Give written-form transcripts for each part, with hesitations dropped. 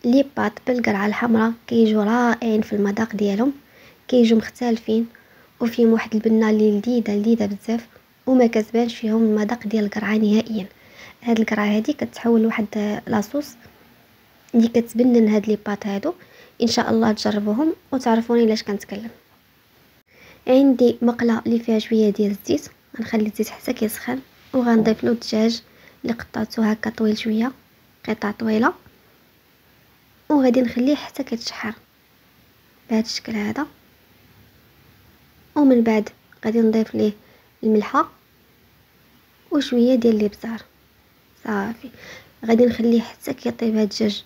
لي بات بالقرعه الحمراء كيجوا رائعين في المذاق ديالهم، كيجوا مختلفين وفيهم واحد البنه اللي لذيذه بزاف وما كتبانش فيهم المذاق ديال القرعه نهائيا. هاد القرعه هادي كتحول لواحد لاصوص اللي كتبنن هاد لي بات هادو. ان شاء الله تجربوهم وتعرفوني علاش كنتكلم. عندي مقله اللي فيها شويه ديال الزيت، غنخلي الزيت حتى كيسخن وغنضيف له الدجاج اللي قطعته هكا طويل شويه، قطع طويله، وغادي نخليه حتى كيتشحر بهذا الشكل هذا. ومن بعد غادي نضيف ليه الملحه وشويه ديال الابزار. صافي غادي نخليه حتى كيطيب هاد الدجاج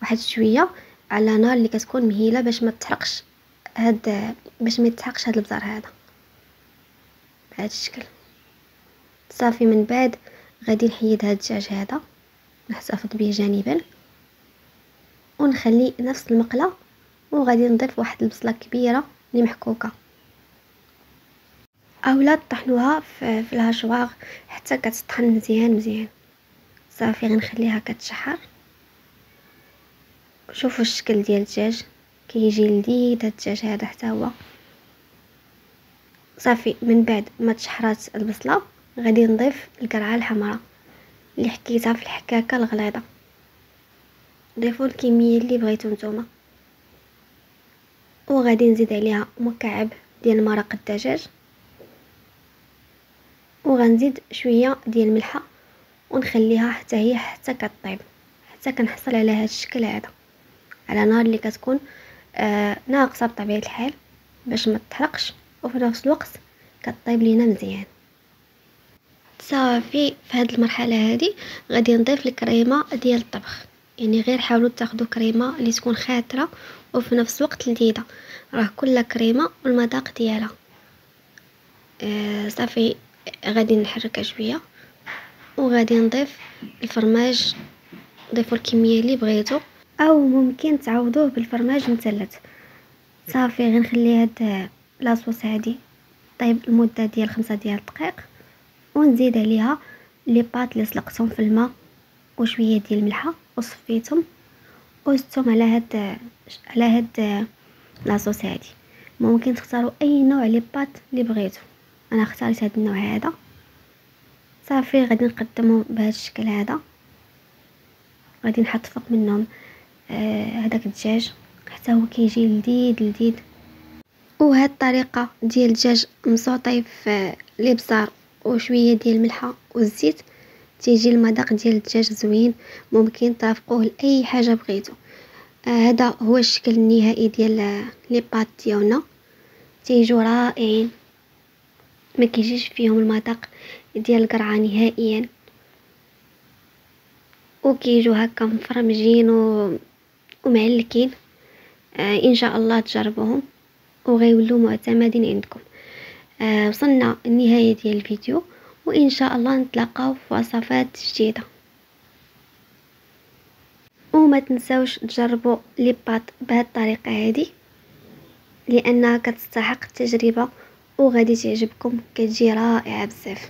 واحد شويه على نار اللي كتكون مهيله باش ما تحرقش هاد البزار هذا بهذا الشكل. صافي من بعد غادي نحيد هاد الدجاج هذا، نحتفظ به جانبا ونخلي نفس المقله، وغادي نضيف واحد البصله كبيره اللي محكوكه اولا طحنوها في الهاشواغ حتى كتطحن مزيان. صافي غنخليها كتشحر. شوفوا الشكل ديال الدجاج كيجي لذيذ هاد الدجاج هذا حتى هو. صافي من بعد ما تشحرات البصله غادي نضيف القرعه الحمراء اللي حكيتها في الحكاكه الغليظه. ضيفوا الكميه اللي بغيتو نتوما، وغادي نزيد عليها مكعب ديال مرق الدجاج، وغنزيد شويه ديال الملحه ونخليها حتى هي كطيب، حتى كنحصل على هذا الشكل هذا على نار اللي كتكون ناقصه بطبيعه الحال باش ما تحرقش وفي نفس الوقت كطيب لينا مزيان. صافي في هذه المرحله هذه غادي نضيف الكريمه ديال الطبخ، يعني غير حاولوا تاخذوا كريمه اللي تكون خاطره وفي نفس الوقت لذيذه، راه كل كريمه والمذاق ديالها. صافي غادي نحركها شويه وغادي نضيف الفرماج. ضيفوا الكميه اللي بغيتو او ممكن تعوضوه بالفرماج مثلث. صافي غنخلي هاد لاصوص هادي طيب المده ديال 5 ديال الدقائق، ونزيد عليها لي بات اللي سلقتهم في الماء وشويه ديال الملحه وصفيتهم وزدتهم على هاد لاصوص هادي. ممكن تختاروا اي نوع لي بات اللي بغيتو، انا اختاريت هاد النوع هذا. صافي غادي نقدمه بهذا الشكل هذا، غادي نحط فوق منهم هذاك الدجاج حتى هو كيجي لذيذ. وهاد الطريقه ديال الدجاج مصوطي في الابزار وشويه ديال الملحه والزيت تيجي المذاق ديال الدجاج زوين، ممكن ترافقوه لاي حاجه بغيتو. هذا هو الشكل النهائي ديال لي بات ديالنا، تيجوا رائعين ما كيجيش فيهم المذاق ديال القرعه نهائيا، وكيجوا هكا مفرمجين ومعلكين. ان شاء الله تجربوهم وغيولوا معتمدين عندكم. وصلنا النهايه ديال الفيديو، وان شاء الله نتلاقاو في وصفات جديده. وما تنساوش تجربوا لي بات بهذه الطريقه هذه لانها كتستحق التجربه وغادي تعجبكم، كتجي رائعه بزاف.